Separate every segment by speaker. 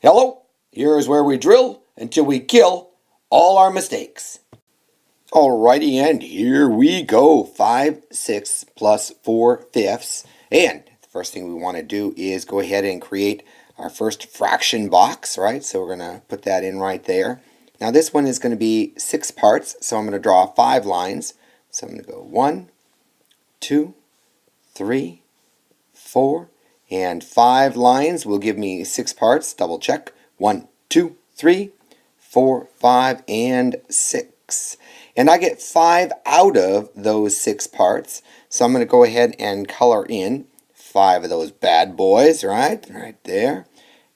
Speaker 1: Hello, here is where we drill until we kill all our mistakes. Alrighty, and here we go. 5/6 plus 4/5. And the first thing we want to do is go ahead and create our first fraction box, right? So we're going to put that in right there. Now this one is going to be 6 parts, so I'm going to draw 5 lines. So I'm going to go 1, 2, 3, 4, and 5 lines will give me 6 parts. Double check. 1, 2, 3, 4, 5, and 6. And I get 5 out of those 6 parts. So I'm going to go ahead and color in 5 of those bad boys, right? Right there.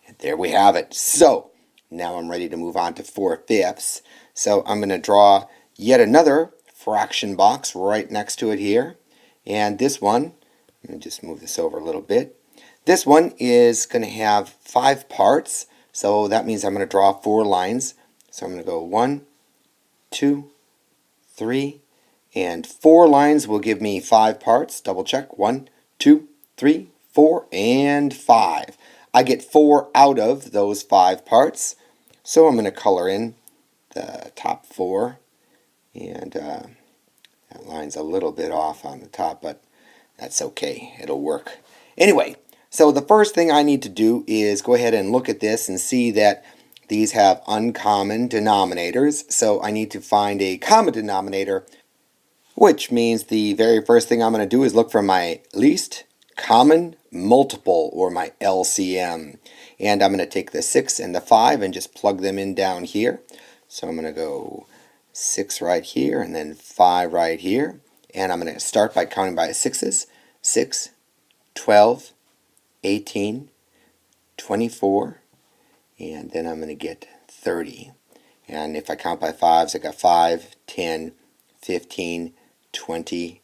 Speaker 1: And there we have it. So now I'm ready to move on to 4/5. So I'm going to draw yet another fraction box right next to it here. And this one, let me just move this over a little bit. This one is going to have 5 parts, so that means I'm going to draw 4 lines. So I'm going to go 1, 2, 3, and 4 lines will give me 5 parts. Double check. 1, 2, 3, 4, and 5. I get 4 out of those 5 parts, so I'm going to color in the top 4, and that line's a little bit off on the top, but that's okay. It'll work. Anyway, so the first thing I need to do is go ahead and look at this and see that these have uncommon denominators. So I need to find a common denominator, which means the very first thing I'm going to do is look for my least common multiple, or my LCM. And I'm going to take the 6 and the 5 and just plug them in down here. So I'm going to go 6 right here and then 5 right here. And I'm going to start by counting by 6s. 6, 12, 18, 24, and then I'm going to get 30. And if I count by 5s, I got 5, 10, 15, 20,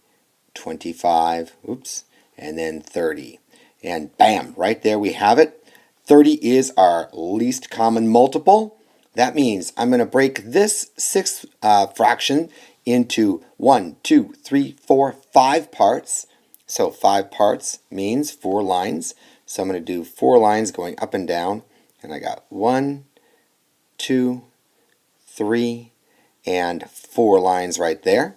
Speaker 1: 25, oops, and then 30. And bam, right there we have it. 30 is our least common multiple. That means I'm going to break this 6th fraction into 1, 2, 3, 4, 5 parts. So 5 parts means 4 lines. So I'm going to do 4 lines going up and down. And I got 1, 2, 3, and 4 lines right there.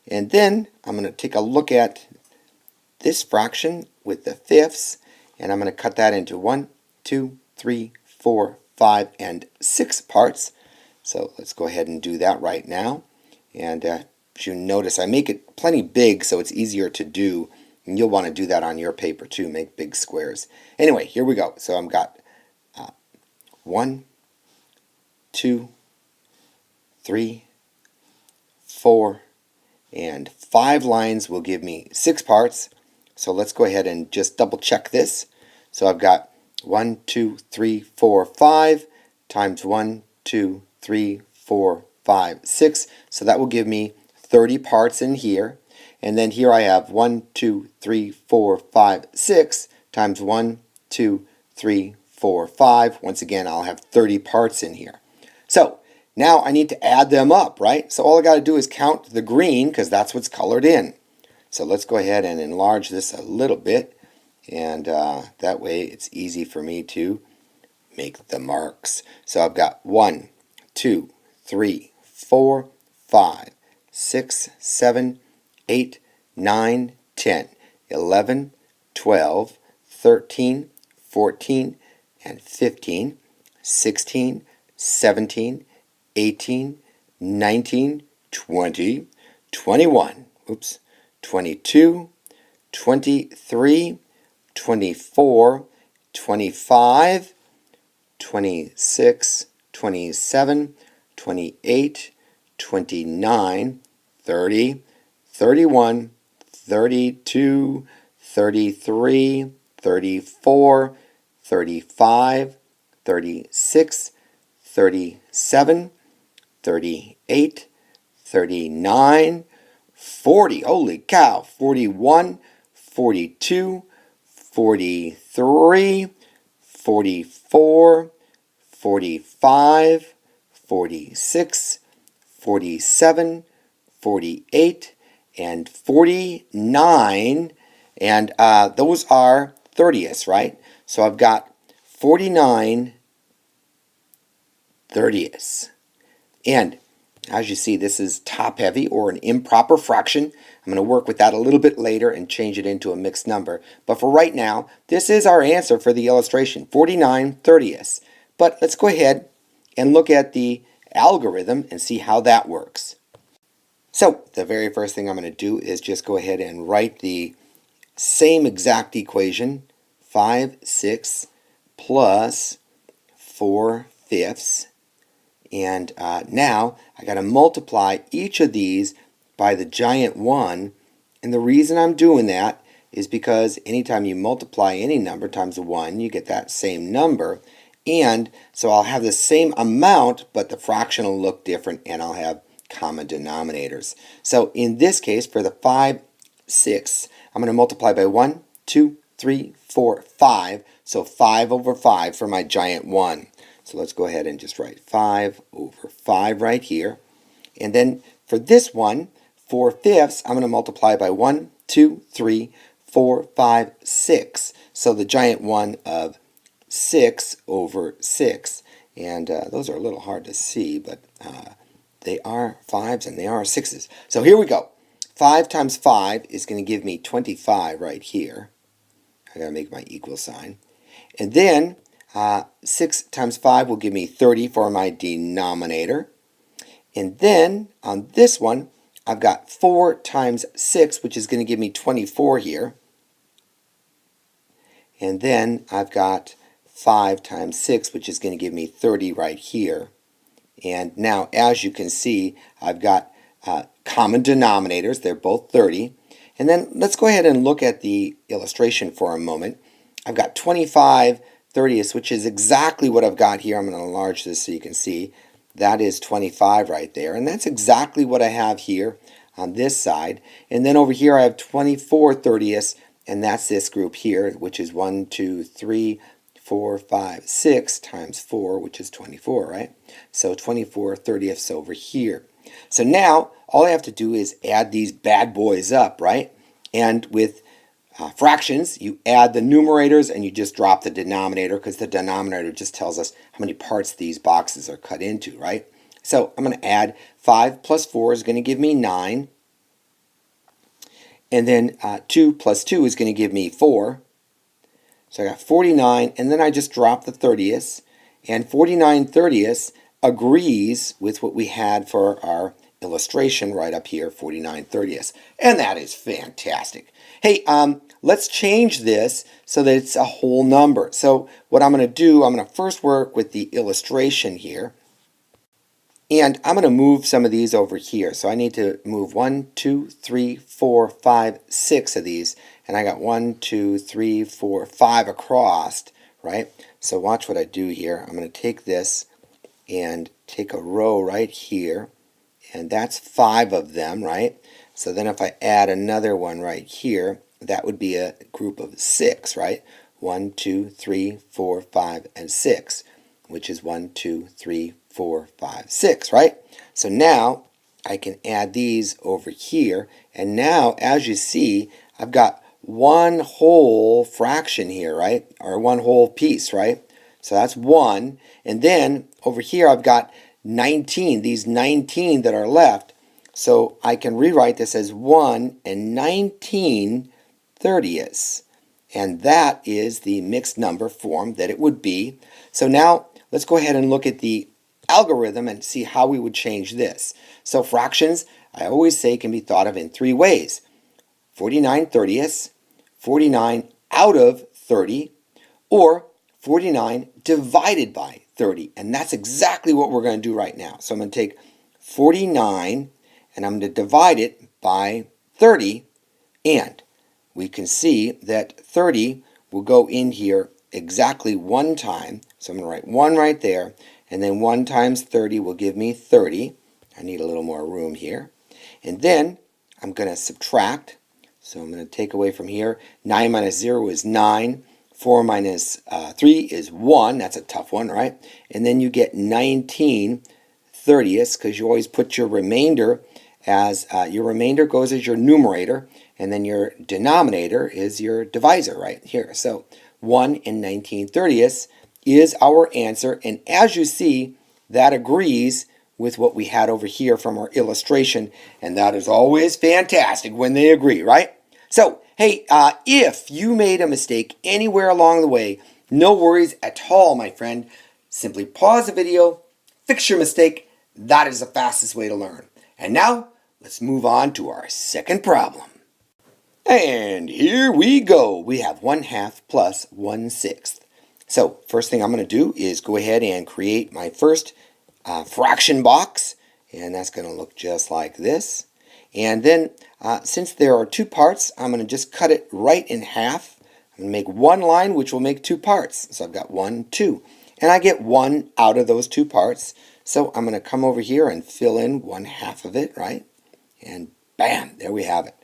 Speaker 1: And then I'm going to take a look at this fraction with the fifths. And I'm going to cut that into 1, 2, 3, 4, 5, and 6 parts. So let's go ahead and do that right now. And as you notice, I make it plenty big so it's easier to do. And you'll want to do that on your paper too, make big squares. Anyway, here we go. So I've got 1, 2, 3, 4, and 5 lines will give me 6 parts. So let's go ahead and just double check this. So I've got 1, 2, 3, 4, 5 times 1, 2, 3, 4, 5, 6. So that will give me 30 parts in here. And then here I have 1, 2, 3, 4, 5, 6 times 1, 2, 3, 4, 5. Once again, I'll have 30 parts in here. So now I need to add them up, right? So all I got to do is count the green because that's what's colored in. So let's go ahead and enlarge this a little bit. And that way it's easy for me to make the marks. So I've got 1, 2, 3, 4, 5, 6, 7, 8, 9, 10, 11, 12, 13, 14, and 15, 16, 17, 18, 19, 20, 21, 22, 23, 24, 25, 26, 27, 28, 29, 30, 31, 32, 33, 34, 35, 36, 37, 38, 39, 40, holy cow, 41, 42, 43, 44, 45, 46, 47, 48, and 49, and those are 30ths, right? So I've got 49 30ths. And as you see, this is top-heavy or an improper fraction. I'm going to work with that a little bit later and change it into a mixed number. But for right now, this is our answer for the illustration, 49/30ths. But let's go ahead and look at the algorithm and see how that works. So the very first thing I'm going to do is just go ahead and write the same exact equation, 5/6 plus 4/5. And now I got to multiply each of these by the giant 1. And the reason I'm doing that is because anytime you multiply any number times 1, you get that same number. And so I'll have the same amount, but the fraction will look different, and I'll have common denominators. So in this case, for the 5/6, I'm going to multiply by 1, 2, 3, 4, 5. So 5/5 for my giant 1. So let's go ahead and just write 5/5 right here. And then for this one, 4/5, I'm going to multiply by 1, 2, 3, 4, 5, 6. So the giant 1 of 6/6. And those are a little hard to see, but they are 5s and they are 6s. So here we go. 5 times 5 is going to give me 25 right here. I got to make my equal sign. And then 6 times 5 will give me 30 for my denominator. And then on this one, I've got 4 times 6, which is going to give me 24 here. And then I've got 5 times 6, which is going to give me 30 right here. And now, as you can see, I've got common denominators. They're both 30. And then let's go ahead and look at the illustration for a moment. I've got 25/30ths, which is exactly what I've got here. I'm going to enlarge this so you can see. That is 25 right there. And that's exactly what I have here on this side. And then over here I have 24/30ths, and that's this group here, which is 1, 2, 3, 4, 5, 6 times 4, which is 24, right? So 24/30ths over here. So now all I have to do is add these bad boys up, right? And with fractions, you add the numerators and you just drop the denominator, because the denominator just tells us how many parts these boxes are cut into, right? So I'm going to add 5 plus 4 is going to give me 9. And then 2 plus 2 is going to give me 4. So I got 49, and then I just drop the 30ths. And 49/30ths agrees with what we had for our illustration right up here, 49/30ths. And that is fantastic. Hey, let's change this so that it's a whole number. So what I'm going to do, I'm going to first work with the illustration here. And I'm going to move some of these over here. So I need to move 1, 2, 3, 4, 5, 6 of these. And I got 1, 2, 3, 4, 5 across, right? So watch what I do here. I'm going to take this and take a row right here. And that's 5 of them, right? So then if I add another one right here, that would be a group of 6, right? 1, 2, 3, 4, 5, and 6, which is 1, 2, 3, 4, 5, 6, right? So now I can add these over here. And now, as you see, I've got one whole fraction here, right? Or one whole piece, right? So that's 1. And then over here I've got 19, these 19 that are left. So I can rewrite this as 1 and 19/30ths. And that is the mixed number form that it would be. So now let's go ahead and look at the algorithm and see how we would change this. So fractions, I always say, can be thought of in 3 ways. 49/30ths, 49 out of 30, or 49 divided by 30. And that's exactly what we're going to do right now. So I'm going to take 49 and I'm going to divide it by 30, and we can see that 30 will go in here exactly 1 time. So I'm going to write 1 right there, and then 1 times 30 will give me 30. I need a little more room here. And then I'm going to subtract. So I'm going to take away from here. 9 minus 0 is 9. 4 minus 3 is 1. That's a tough one, right? And then you get 19/30ths, because you always put your remainder as, your remainder goes as your numerator, and then your denominator is your divisor right here. So 1 and 19/30ths is our answer. And as you see, that agrees with what we had over here from our illustration, and that is always fantastic when they agree, right? So, hey, if you made a mistake anywhere along the way, no worries at all, my friend. Simply pause the video, fix your mistake. That is the fastest way to learn. And now, let's move on to our second problem. And here we go. We have 1/2 plus 1/6. So first thing I'm going to do is go ahead and create my first fraction box. And that's going to look just like this. And then since there are two parts, I'm going to just cut it right in half. I'm going to make one line which will make two parts. So I've got 1, 2. And I get 1 out of those two parts. So I'm going to come over here and fill in 1/2 of it, right? And bam, there we have it.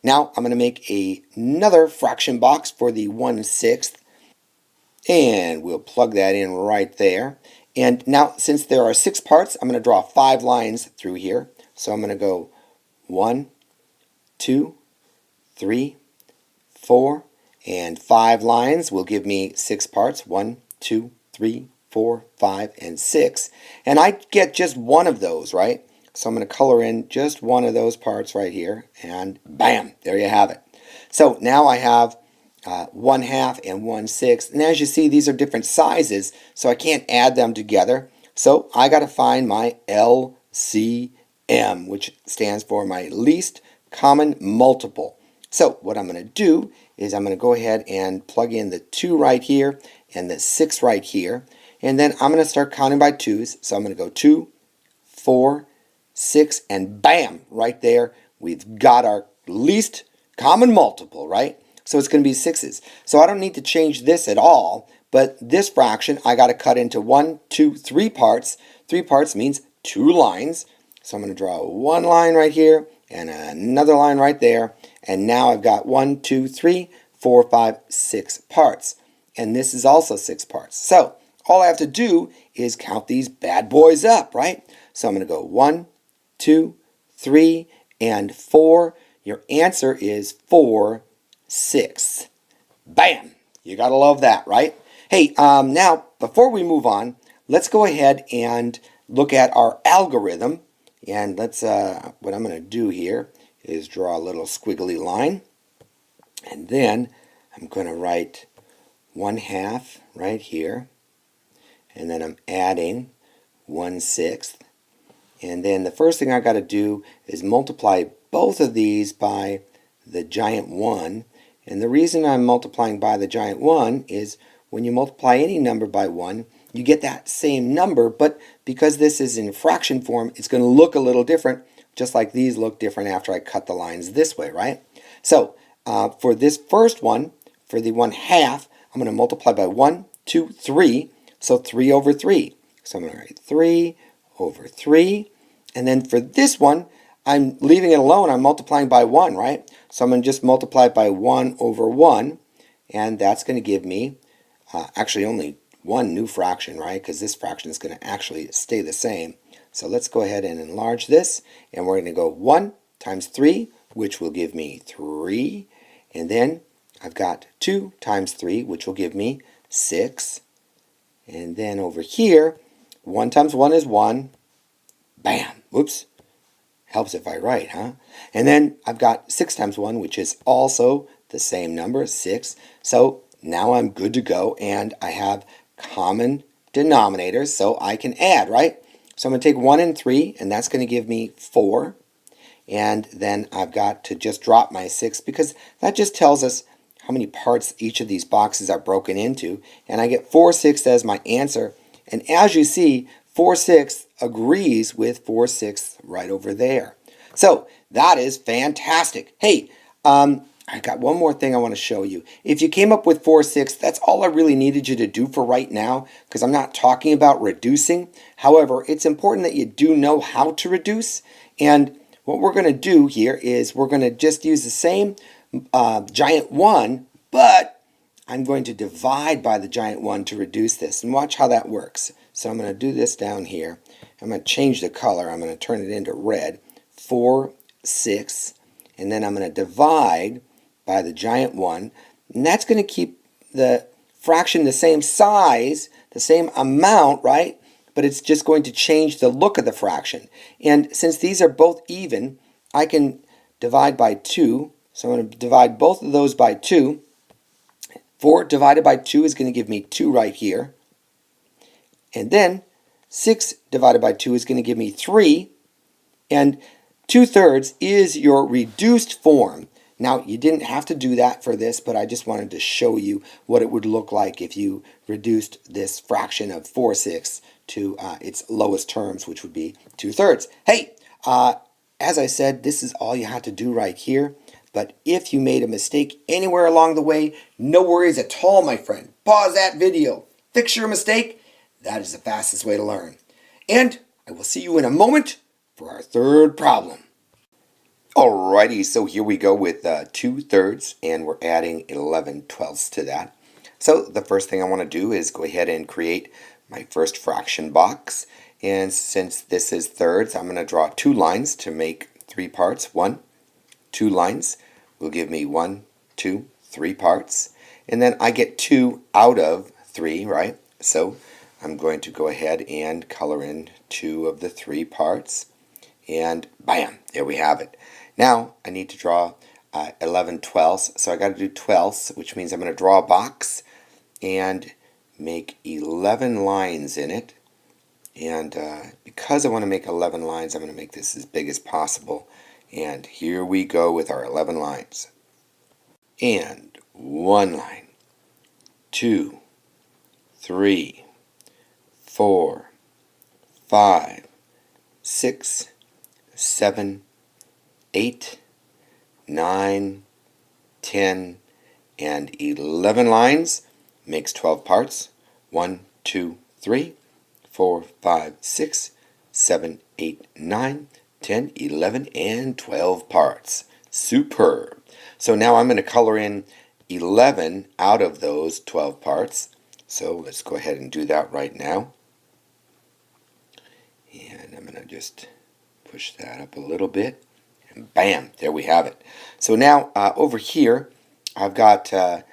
Speaker 1: Now I'm going to make another fraction box for the 1/6. And we'll plug that in right there. And now since there are 6 parts, I'm going to draw 5 lines through here. So I'm going to go 1, 2, 3, 4, and 5 lines will give me 6 parts. 1, 2, 3, 4, 5, and 6. And I get just one of those, right? So I'm going to color in just one of those parts right here. And bam, there you have it. So now I have 1/2 and 1/6. And as you see, these are different sizes, so I can't add them together. So I got to find my LCM, which stands for my least common multiple. So what I'm going to do is I'm going to go ahead and plug in the 2 right here and the 6 right here. And then I'm going to start counting by 2s. So I'm going to go 2, 4, 6, and bam, right there, we've got our least common multiple, right? So it's going to be 6s. So I don't need to change this at all, but this fraction I got to cut into 1, 2, 3 parts. 3 parts means 2 lines. So I'm going to draw one line right here and another line right there. And now I've got 1, 2, 3, 4, 5, 6 parts. And this is also 6 parts. So all I have to do is count these bad boys up, right? So I'm going to go 1, 2, 3, and 4. Your answer is 4, 6. Bam! You gotta love that, right? Hey, now before we move on, let's go ahead and look at our algorithm. And let's what I'm going to do here is draw a little squiggly line, and then I'm going to write 1/2 right here, and then I'm adding 1/6. And then the first thing I got to do is multiply both of these by the giant 1. And the reason I'm multiplying by the giant 1 is when you multiply any number by 1, you get that same number, but because this is in fraction form, it's going to look a little different, just like these look different after I cut the lines this way, right? So for this first one, for the 1/2, I'm going to multiply by 1, 2, 3, so 3 over 3. So I'm going to write 3 over 3. And then for this one, I'm leaving it alone. I'm multiplying by 1, right? So I'm going to just multiply by 1 over 1. And that's going to give me actually only one new fraction, right? Because this fraction is going to actually stay the same. So let's go ahead and enlarge this. And we're going to go 1 times 3, which will give me 3. And then I've got 2 times 3, which will give me 6. And then over here, 1 times 1 is 1. Bam! Whoops. Helps if I write, huh? And then I've got 6 times 1, which is also the same number, 6. So now I'm good to go, and I have common denominators, so I can add, right? So I'm going to take 1 and 3, and that's going to give me 4. And then I've got to just drop my 6, because that just tells us how many parts each of these boxes are broken into. And I get 4/6 as my answer. And as you see, 4/6 agrees with 4/6 right over there. So that is fantastic. Hey, I got one more thing I want to show you. If you came up with 4/6, that's all I really needed you to do for right now, because I'm not talking about reducing. However, it's important that you do know how to reduce. And what we're going to do here is we're going to just use the same giant 1, but I'm going to divide by the giant 1 to reduce this. And watch how that works. So I'm going to do this down here. I'm going to change the color. I'm going to turn it into red. 4, 6. And then I'm going to divide by the giant 1. And that's going to keep the fraction the same size, the same amount, right? but it's just going to change the look of the fraction. And since these are both even, I can divide by 2. So I'm going to divide both of those by 2. 4 divided by 2 is going to give me 2 right here. And then 6 divided by 2 is going to give me 3. And 2/3 is your reduced form. Now, you didn't have to do that for this, but I just wanted to show you what it would look like if you reduced this fraction of 4/6 to its lowest terms, which would be 2/3. Hey, as I said, this is all you have to do right here. But if you made a mistake anywhere along the way, no worries at all, my friend. Pause that video. Fix your mistake. That is the fastest way to learn. And I will see you in a moment for our third problem. Alrighty, so here we go with 2/3, and we're adding 11/12 to that. So the first thing I want to do is go ahead and create my first fraction box. And since this is thirds, I'm going to draw 2 lines to make 3 parts. 1, 2 lines will give me 1, 2, 3 parts. And then I get 2 out of 3, right? So I'm going to go ahead and color in 2 of the 3 parts. And bam, there we have it. Now I need to draw 11/12, so I got to do 12, which means I'm going to draw a box and make 11 lines in it. And because I want to make 11 lines, I'm going to make this as big as possible. And here we go with our 11 lines. And 1 line, 2, 3, 4, 5, 6, 7, 8, 9, 10, and 11 lines makes 12 parts. 1, 2, 3, 4, 5, 6, 7, 8, 9, 10, 11, and 12 parts. Superb. So now I'm going to color in 11 out of those 12 parts. So let's go ahead and do that right now. And I'm going to just push that up a little bit. And bam, there we have it. So now over here, I've got the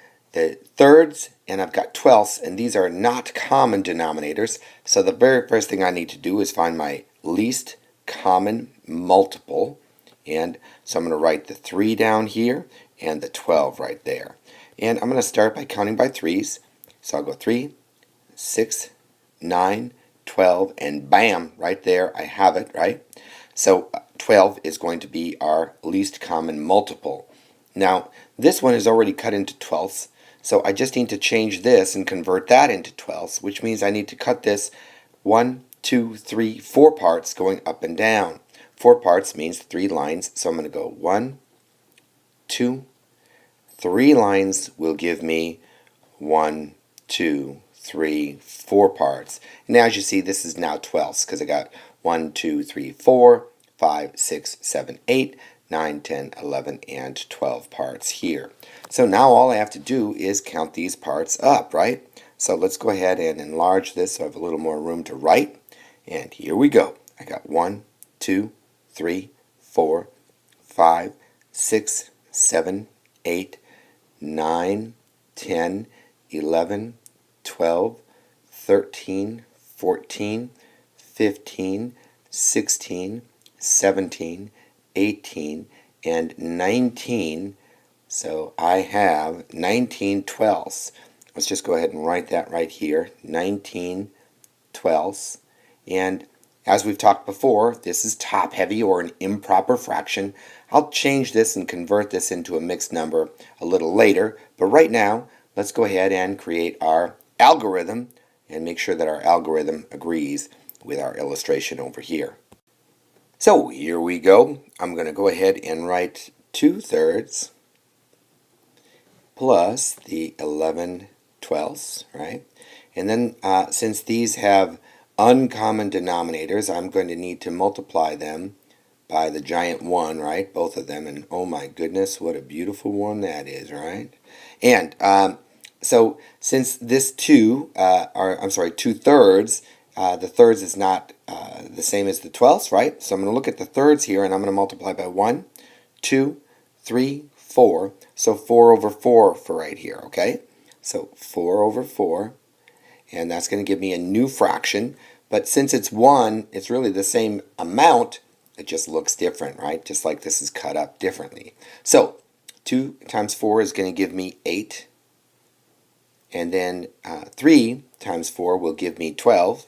Speaker 1: thirds and I've got 12ths, and these are not common denominators. So the very first thing I need to do is find my least common multiple. And so I'm going to write the 3 down here and the 12 right there. And I'm going to start by counting by 3s. So I'll go 3, 6, 9, 12, and bam, right there I have it, right? So 12 is going to be our least common multiple. Now, this one is already cut into 12ths, so I just need to change this and convert that into 12ths, which means I need to cut this 1, 2, 3, 4 parts going up and down. 4 parts means 3 lines, so I'm going to go 1, 2, 3 lines will give me 1, 2, 3, 4 parts. And as you see, this is now 12ths because I got 1, 2, 3, 4, 5, 6, 7, 8, 9, 10, 11, and 12 parts here. So now all I have to do is count these parts up, right? So let's go ahead and enlarge this so I have a little more room to write. And here we go. I got 1, 2, 3, 4, 5, 6, 7, 8, 9, 10, 11, 12, 13, 14, 15, 16, 17, 18, and 19. So I have 19 12ths. Let's just go ahead and write that right here. 19 12ths. And as we've talked before, this is top heavy or an improper fraction. I'll change this and convert this into a mixed number a little later. But right now, let's go ahead and create our algorithm and make sure that our algorithm agrees with our illustration over here. So here we go. I'm going to go ahead and write 2/3 plus the 11/12, right? And then since these have uncommon denominators, I'm going to need to multiply them by the giant 1, right? Both of them. And oh my goodness, what a beautiful one that is, right? And so since this 2/3, the thirds is not the same as the 12ths, right? So I'm going to look at the thirds here, and I'm going to multiply by 1, 2, 3, 4. So 4 over 4 for right here, okay? So 4 over 4, and that's going to give me a new fraction. But since it's 1, it's really the same amount. It just looks different, right? Just like this is cut up differently. So 2 times 4 is going to give me 8. And then 3 times 4 will give me 12.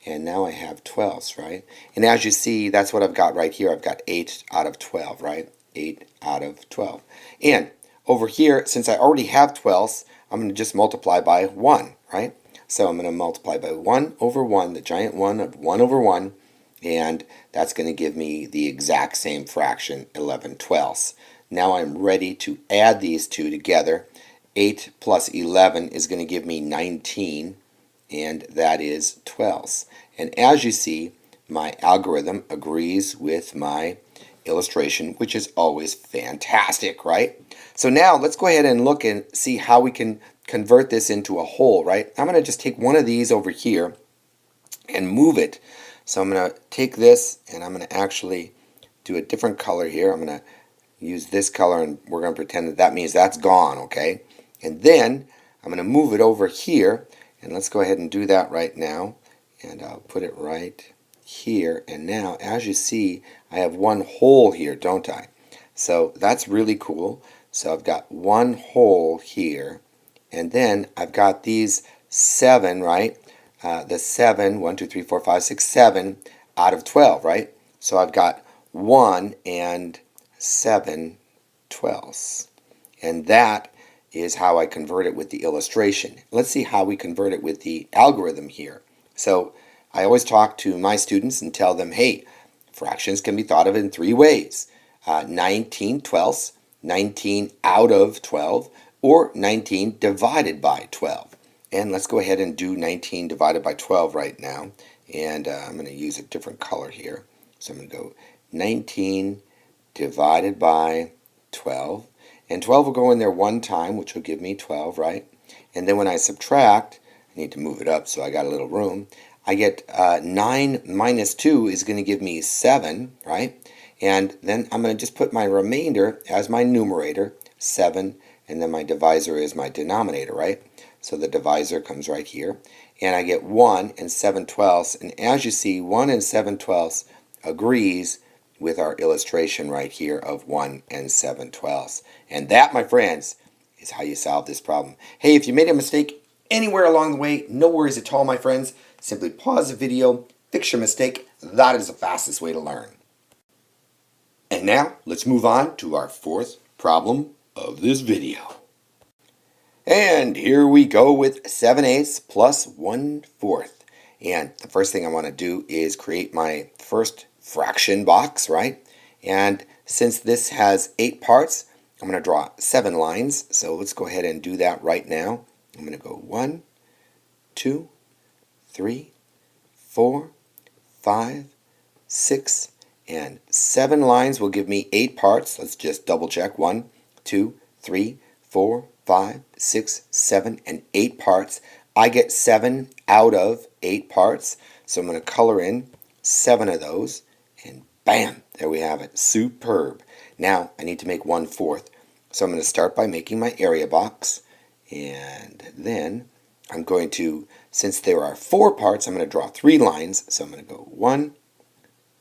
Speaker 1: And now I have 12s, right? And as you see, that's what I've got right here. I've got 8 out of 12, right? 8 out of 12. And over here, since I already have 12s, I'm going to just multiply by 1, right? So I'm going to multiply by 1 over 1, the giant 1 of 1 over 1. And that's going to give me the exact same fraction, 11 twelfths. Now I'm ready to add these two together. 8 plus 11 is going to give me 19. And that is 12s. And as you see, my algorithm agrees with my illustration, which is always fantastic, right? So now let's go ahead and look and see how we can convert this into a whole, right? I'm going to just take one of these over here and move it. So I'm going to take this and I'm going to actually do a different color here. I'm going to use this color and we're going to pretend that that means that's gone, okay? And then I'm going to move it over here. And let's go ahead and do that right now. And I'll put it right here. And now, as you see, I have one whole here, don't I? So that's really cool. So I've got one whole here. And then I've got these 7, right? The 7, 1, 2, 3, 4, 5, 6, 7 out of 12, right? So I've got 1 and 7 twelfths. And that is how I convert it with the illustration. Let's see how we convert it with the algorithm here. So I always talk to my students and tell them, hey, fractions can be thought of in 3 ways. 19 twelfths, 19 out of 12, or 19 divided by 12. And let's go ahead and do 19 divided by 12 right now. And I'm going to use a different color here. So I'm going to go 19 divided by 12. And 12 will go in there one time, which will give me 12, right? And then when I subtract, I need to move it up so I got a little room. I get 9 minus 2 is going to give me 7, right? And then I'm going to just put my remainder as my numerator, 7, and then my divisor is my denominator, right? So the divisor comes right here. And I get 1 and 7 twelfths. And as you see, 1 and 7 twelfths agrees with our illustration right here of 1 and 7 twelfths. And that, my friends, is how you solve this problem. Hey, if you made a mistake anywhere along the way, no worries at all, my friends. Simply pause the video, fix your mistake. That is the fastest way to learn. And now, let's move on to our 4th problem of this video. And here we go with 7/8 plus 1/4. And the first thing I want to do is create my first fraction box, right? And since this has 8 parts, I'm going to draw 7 lines. So let's go ahead and do that right now. I'm going to go 1, 2, 3, 4, 5, 6, and 7 lines will give me 8 parts. Let's just double check. 1, 2, 3, 4, 5, 6, 7, and 8 parts. I get 7 out of 8 parts. So I'm going to color in 7 of those. And bam, there we have it. Superb. Now I need to make 1/4. So I'm going to start by making my area box. And then I'm going to, since there are 4 parts, I'm going to draw 3 lines. So I'm going to go 1,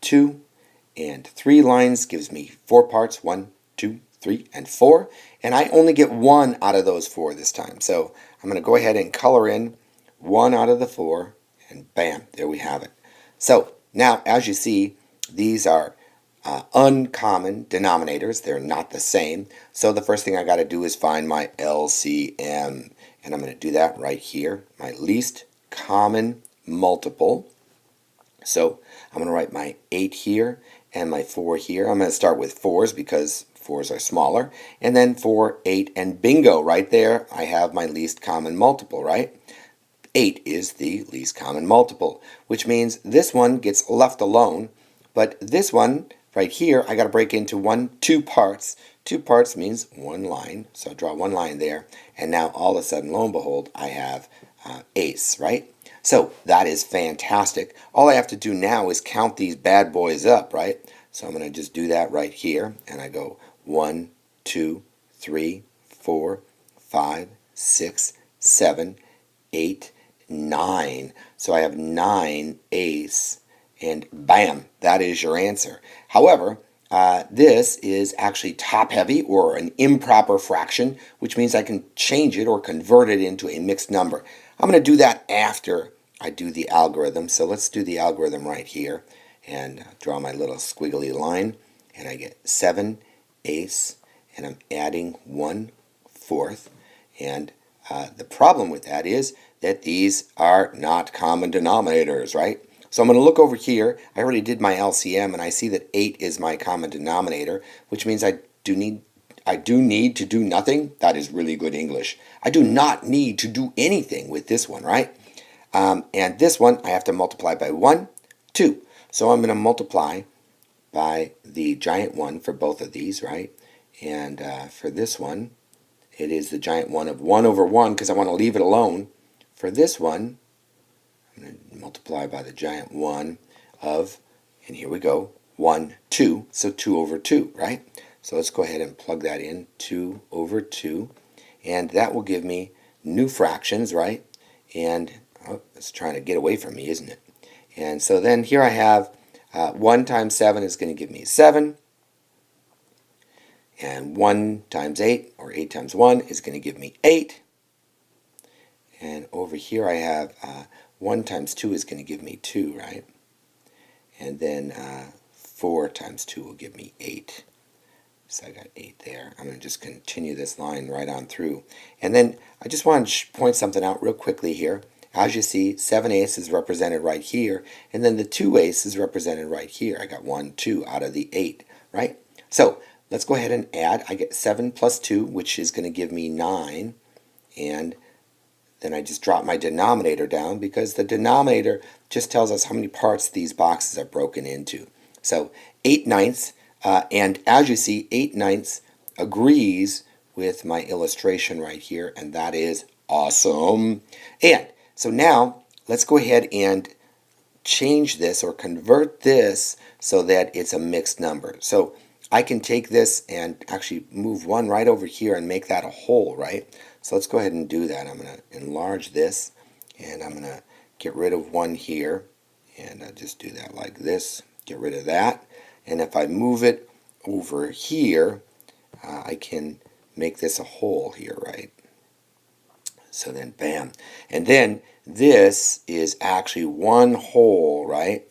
Speaker 1: 2, and 3 lines gives me 4 parts. 1, 2, 3, and 4. And I only get 1 out of those 4 this time. So I'm going to go ahead and color in 1 out of the 4. And bam, there we have it. So now, as you see, these are uncommon denominators. They're not the same. So the first thing I got to do is find my LCM. And I'm going to do that right here, my least common multiple. So I'm going to write my 8 here and my 4 here. I'm going to start with 4s because 4s are smaller. And then 4, 8, and bingo, right there I have my least common multiple, right? 8 is the least common multiple, which means this one gets left alone. But this one right here, I got to break into 2 parts. 2 parts means 1 line. So I draw 1 line there. And now all of a sudden, lo and behold, I have ace, right? So that is fantastic. All I have to do now is count these bad boys up, right? So I'm going to just do that right here. And I go 1, 2, 3, 4, 5, 6, 7, 8, 9. So I have 9/8, and bam, that is your answer. However, this is actually top-heavy or an improper fraction, which means I can change it or convert it into a mixed number. I'm going to do that after I do the algorithm. So let's do the algorithm right here and draw my little squiggly line. And I get 7/8, and I'm adding 1/4. And the problem with that is that these are not common denominators, right? So I'm going to look over here. I already did my LCM, and I see that 8 is my common denominator, which means I do need to do nothing. That is really good English. I do not need to do anything with this one, right? And this one, I have to multiply by 1, 2. So I'm going to multiply by the giant 1 for both of these, right? And for this one, it is the giant 1 of 1 over 1 because I want to leave it alone. For this one, I'm going to multiply by the giant 1 of, and here we go, 1, 2, so 2 over 2, right? So let's go ahead and plug that in, 2 over 2, and that will give me new fractions, right? And it's trying to get away from me, isn't it? And so then here I have 1 times 7 is going to give me 7, and 1 times 8, or 8 times 1, is going to give me 8. And over here I have 1 times 2 is going to give me 2, right? And then 4 times 2 will give me 8. So I got 8 there. I'm going to just continue this line right on through. And then I just want to point something out real quickly here. As you see, 7/8 is represented right here, and then the 2/8 is represented right here. I got 1, 2 out of the 8, right? So let's go ahead and add. I get 7 plus 2, which is going to give me 9, and then I just drop my denominator down because the denominator just tells us how many parts these boxes are broken into. So 8/9, and as you see, 8/9 agrees with my illustration right here, and that is awesome. And so now let's go ahead and change this or convert this so that it's a mixed number. So I can take this and actually move 1 right over here and make that a whole, right? So let's go ahead and do that. I'm going to enlarge this, and I'm going to get rid of 1 here, and I'll just do that like this. Get rid of that. And if I move it over here, I can make this a whole here, right? So then, bam. And then this is actually 1 whole, right?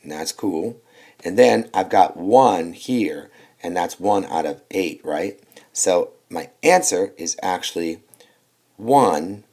Speaker 1: And that's cool. And then I've got 1 here, and that's 1 out of 8, right? So my answer is actually 1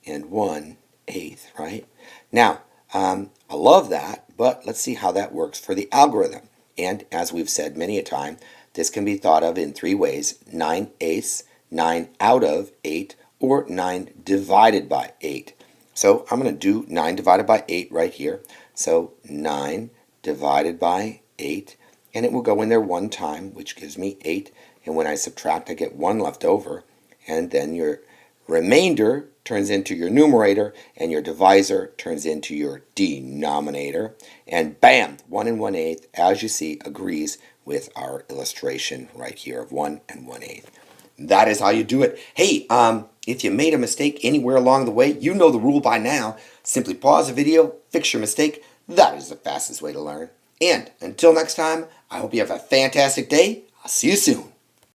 Speaker 1: and 1/8, right? Now, I love that, but let's see how that works for the algorithm. And as we've said many a time, this can be thought of in 3 ways: 9/8, 9 out of 8, or 9 divided by 8. So I'm going to do 9 divided by 8 right here. So 9 divided by 8, and it will go in there 1 time, which gives me 8. And when I subtract, I get 1 left over, and then your remainder turns into your numerator, and your divisor turns into your denominator. And bam, 1 and 1/8, as you see, agrees with our illustration right here of 1 and 1/8. That is how you do it. Hey, if you made a mistake anywhere along the way, you know the rule by now. Simply pause the video, fix your mistake. That is the fastest way to learn. And until next time, I hope you have a fantastic day. I'll see you soon.